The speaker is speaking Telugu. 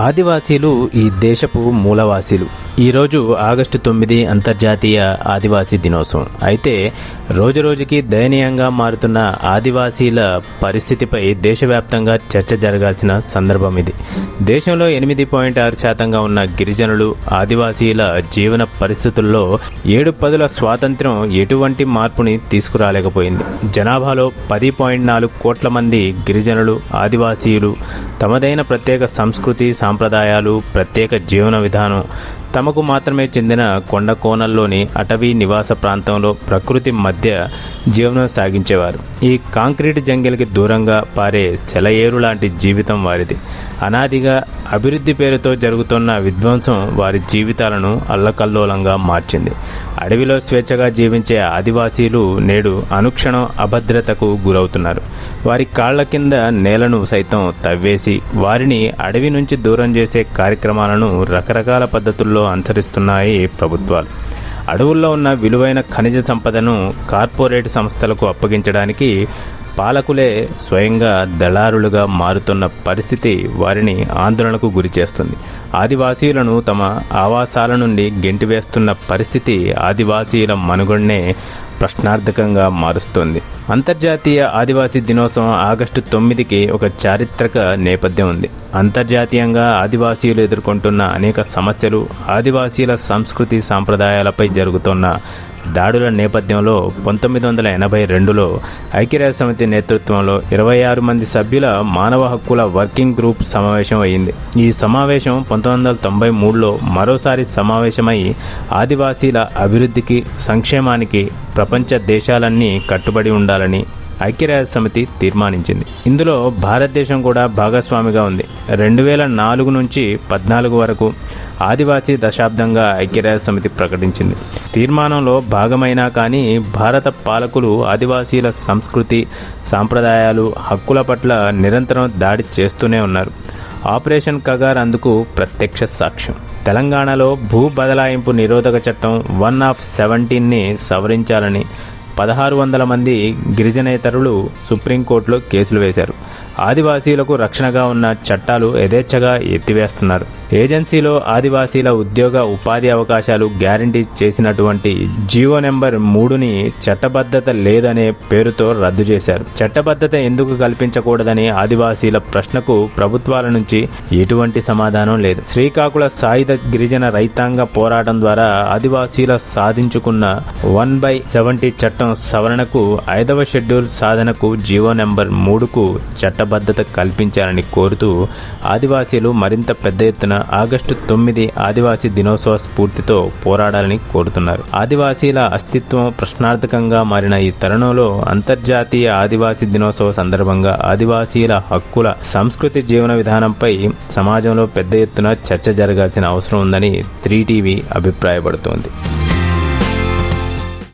ఆదివాసీలు ఈ దేశపు మూలవాసీలు. ఈరోజు ఆగస్టు 9 అంతర్జాతీయ ఆదివాసీ దినోత్సవం. అయితే రోజురోజుకి దయనీయంగా మారుతున్న ఆదివాసీల పరిస్థితిపై దేశవ్యాప్తంగా చర్చ జరగాల్సిన సందర్భం ఇది. దేశంలో 8.6% ఉన్న గిరిజనులు ఆదివాసీల జీవన పరిస్థితుల్లో 7 పదుల స్వాతంత్ర్యం ఎటువంటి మార్పుని తీసుకురాలేకపోయింది. జనాభాలో 10.4 కోట్ల మంది గిరిజనులు ఆదివాసీలు తమదైన ప్రత్యేక సంస్కృతి సాంప్రదాయాలు ప్రత్యేక జీవన విధానం తమకు మాత్రమే చెందిన కొండ కోణల్లోని అటవీ నివాస ప్రాంతంలో ప్రకృతి మధ్య జీవనం సాగించేవారు. ఈ కాంక్రీట్ జంగిల్కి దూరంగా పారే సెలయేరు లాంటి జీవితం వారిది. అనాదిగా అభివృద్ధి పేరుతో జరుగుతున్న విధ్వంసం వారి జీవితాలను అల్లకల్లోలంగా మార్చింది. అడవిలో స్వేచ్ఛగా జీవించే ఆదివాసీలు నేడు అనుక్షణం అభద్రతకు గురవుతున్నారు. వారి కాళ్ల కింద నేలను సైతం తవ్వేసి వారిని అడవి నుంచి దూరం చేసే కార్యక్రమాలను రకరకాల పద్ధతుల్లో అనుసరిస్తున్నాయి ప్రభుత్వాలు. అడవుల్లో ఉన్న విలువైన ఖనిజ సంపదను కార్పొరేట్ సంస్థలకు అప్పగించడానికి పాలకులే స్వయంగా దళారులుగా మారుతున్న పరిస్థితి వారిని ఆందోళనకు గురిచేస్తుంది. ఆదివాసీలను తమ ఆవాసాల నుండి గెంటివేస్తున్న పరిస్థితి ఆదివాసీల మనుగడనే ప్రశ్నార్థకంగా మారుస్తోంది. అంతర్జాతీయ ఆదివాసీ దినోత్సవం ఆగస్టు 9కి ఒక చారిత్రక నేపథ్యం ఉంది. అంతర్జాతీయంగా ఆదివాసీలు ఎదుర్కొంటున్న అనేక సమస్యలు, ఆదివాసీల సంస్కృతి సాంప్రదాయాలపై జరుగుతున్న దాడుల నేపథ్యంలో 1982లో ఐక్యరాజ్యసమితి నేతృత్వంలో 26 మంది సభ్యుల మానవ హక్కుల వర్కింగ్ గ్రూప్ సమావేశం అయింది. ఈ సమావేశం 1993లో మరోసారి సమావేశమై ఆదివాసీల అభివృద్ధికి సంక్షేమానికి ప్రపంచ దేశాలన్నీ కట్టుబడి ఉండాలని ఐక్యరాజ్యసమితి తీర్మానించింది. ఇందులో భారతదేశం కూడా భాగస్వామిగా ఉంది. 2004 నుంచి 2014 వరకు ఆదివాసీ దశాబ్దంగా ఐక్యరాజ్యసమితి ప్రకటించింది. తీర్మానంలో భాగమైనా కానీ భారత పాలకులు ఆదివాసీల సంస్కృతి సాంప్రదాయాలు హక్కుల పట్ల నిరంతరం దాడి చేస్తూనే ఉన్నారు. ఆపరేషన్ కగార్ అందుకు ప్రత్యక్ష సాక్ష్యం. తెలంగాణలో భూ బదలాయింపు నిరోధక చట్టం 1/17ని సవరించాలని 1600 మంది గిరిజనేతరులు సుప్రీంకోర్టులో కేసులు వేశారు. ఆదివాసీలకు రక్షణగా ఉన్న చట్టాలు యథేచ్ఛగా ఎత్తివేస్తున్నారు. ఏజెన్సీలో ఆదివాసీల ఉద్యోగ ఉపాధి అవకాశాలు గ్యారంటీ చేసినటువంటి జీవో నెంబర్ 3ని చట్టబద్ధత లేదనే పేరుతో రద్దు చేశారు. చట్టబద్ధత ఎందుకు కల్పించకూడదని ఆదివాసీల ప్రశ్నకు ప్రభుత్వాల నుంచి ఎటువంటి సమాధానం లేదు. శ్రీకాకుళ సాయుధ గిరిజన రైతాంగ పోరాటం ద్వారా ఆదివాసీల సాధించుకున్న 1/70 చట్టం సవరణకు 5వ షెడ్యూల్ సాధనకు జీవో నెంబర్ 3కు చట్టబద్ధత కల్పించాలని కోరుతూ ఆదివాసీలు మరింత పెద్ద ఎత్తున ఆగస్టు 9 ఆదివాసీ దినోత్సవ స్ఫూర్తితో పోరాడాలని కోరుతున్నారు. ఆదివాసీల అస్తిత్వం ప్రశ్నార్థకంగా మారిన ఈ తరుణంలో అంతర్జాతీయ ఆదివాసీ దినోత్సవ సందర్భంగా ఆదివాసీల హక్కుల సంస్కృతి జీవన విధానంపై సమాజంలో పెద్ద ఎత్తున చర్చ జరగాల్సిన అవసరం ఉందని 3TV అభిప్రాయపడుతోంది.